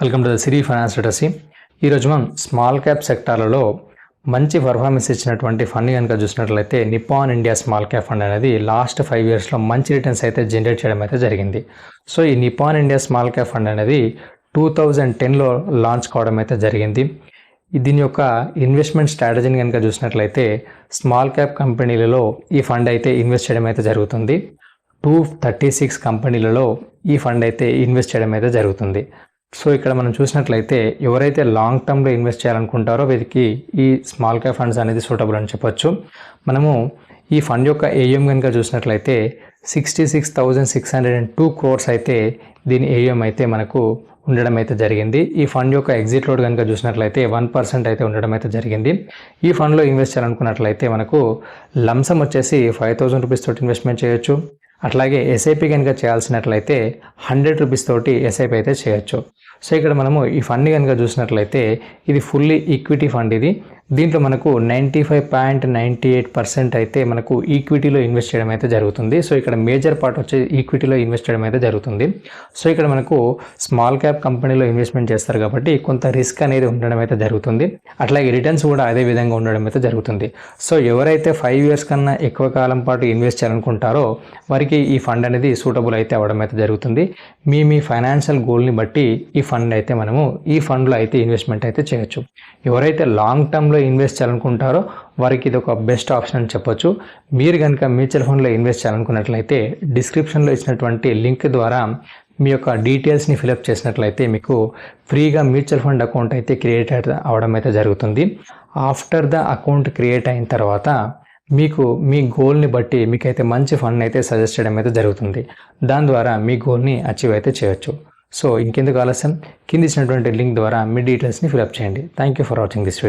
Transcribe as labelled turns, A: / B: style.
A: Welcome to the Siri finance literacy. ఈరోజు మనం small cap సెక్టార్లలో మంచి పర్ఫార్మెన్స్ ఇచ్చినటువంటి ఫండ్ కనుక చూసినట్లయితే Nippon India small cap fund అనేది లాస్ట్ 5 ఇయర్స్లో మంచి రిటర్న్స్ అయితే జనరేట్ చేయడం అయితే జరిగింది. సో ఈ Nippon India small cap fund అనేది 2010లో లాంచ్ కావడం అయితే జరిగింది. దీని యొక్క ఇన్వెస్ట్మెంట్ స్ట్రాటజీని కనుక చూసినట్లయితే స్మాల్ క్యాప్ కంపెనీలలో ఈ ఫండ్ అయితే ఇన్వెస్ట్ చేయడం అయితే జరుగుతుంది. 236 కంపెనీలలో ఈ ఫండ్ అయితే ఇన్వెస్ట్ చేయడం అయితే జరుగుతుంది. సో ఇక్కడ మనం చూసినట్లయితే ఎవరైతే లాంగ్ టర్మ్లో ఇన్వెస్ట్ చేయాలనుకుంటారో వీరికి ఈ స్మాల్ క్యాప్ ఫండ్స్ అనేది సూటబుల్ అని చెప్పొచ్చు. మనము ఈ ఫండ్ యొక్క ఏఎం కనుక చూసినట్లయితే 66,602 crores అయితే దీని ఏఎం అయితే మనకు ఉండడం అయితే జరిగింది. ఈ ఫండ్ యొక్క ఎగ్జిట్ లోడ్ కనుక చూసినట్లయితే 1% అయితే ఉండడం అయితే జరిగింది. ఈ ఫండ్లో ఇన్వెస్ట్ చేయాలనుకున్నట్లయితే మనకు లంసమ్ వచ్చేసి 5,000 రూపీస్ తోటి ఇన్వెస్ట్మెంట్ చేయొచ్చు. అట్లాగే ఎస్ఐపి కనుక చేయాల్సినట్లయితే 100 రూపీస్ తోటి ఎస్ఐపి అయితే చేయొచ్చు. సో ఇక్కడ మనము ఈ ఫండ్ కనుక చూసినట్లయితే ఇది ఫుల్లీ ఈక్విటీ ఫండ్. దీంట్లో మనకు 95.98% అయితే మనకు ఈక్విటీలో ఇన్వెస్ట్ చేయడం అయితే జరుగుతుంది. సో ఇక్కడ మేజర్ పార్ట్ వచ్చి ఈక్విటీలో ఇన్వెస్ట్ చేయడం అయితే జరుగుతుంది. సో ఇక్కడ మనకు స్మాల్ క్యాప్ కంపెనీలో ఇన్వెస్ట్మెంట్ చేస్తారు కాబట్టి కొంత రిస్క్ అనేది ఉండడం అయితే జరుగుతుంది. అట్లాగే రిటర్న్స్ కూడా అదే విధంగా ఉండడం అయితే జరుగుతుంది. సో ఎవరైతే 5 ఇయర్స్ కన్నా ఎక్కువ కాలం పాటు ఇన్వెస్ట్ చేయాలనుకుంటారో వారికి ఈ ఫండ్ అనేది సూటబుల్ అయితే అవ్వడం అయితే జరుగుతుంది. మీ ఫైనాన్షియల్ గోల్ని బట్టి ఈ ఫండ్ అయితే మనము ఈ ఫండ్లో అయితే ఇన్వెస్ట్మెంట్ అయితే చేయొచ్చు. ఎవరైతే లాంగ్ టర్మ్లో ఇన్వెస్ట్ చేయాలనుకుంటారో వారికి ఇది ఒక బెస్ట్ ఆప్షన్ అని చెప్పొచ్చు. మీరు కనుక మ్యూచువల్ ఫండ్లో ఇన్వెస్ట్ చేయాలనుకున్నట్లయితే డిస్క్రిప్షన్లో ఇచ్చినటువంటి లింక్ ద్వారా మీ యొక్క డీటెయిల్స్ని ఫిలప్ చేసినట్లయితే మీకు ఫ్రీగా మ్యూచువల్ ఫండ్ అకౌంట్ అయితే క్రియేట్ అవ్వడం అయితే జరుగుతుంది. ఆఫ్టర్ ద అకౌంట్ క్రియేట్ అయిన తర్వాత మీకు మీ గోల్ని బట్టి మీకైతే మంచి ఫండ్ అయితే సజెస్ట్ చేయడం అయితే జరుగుతుంది. దాని ద్వారా మీ గోల్ని అచీవ్ అయితే చేయొచ్చు. సో ఇంకెందుకు ఆలస్యం, కింద ఇచ్చినటువంటి లింక్ ద్వారా మీ డీటెయిల్స్ని ఫిలప్ చేయండి. Thank you for watching this video.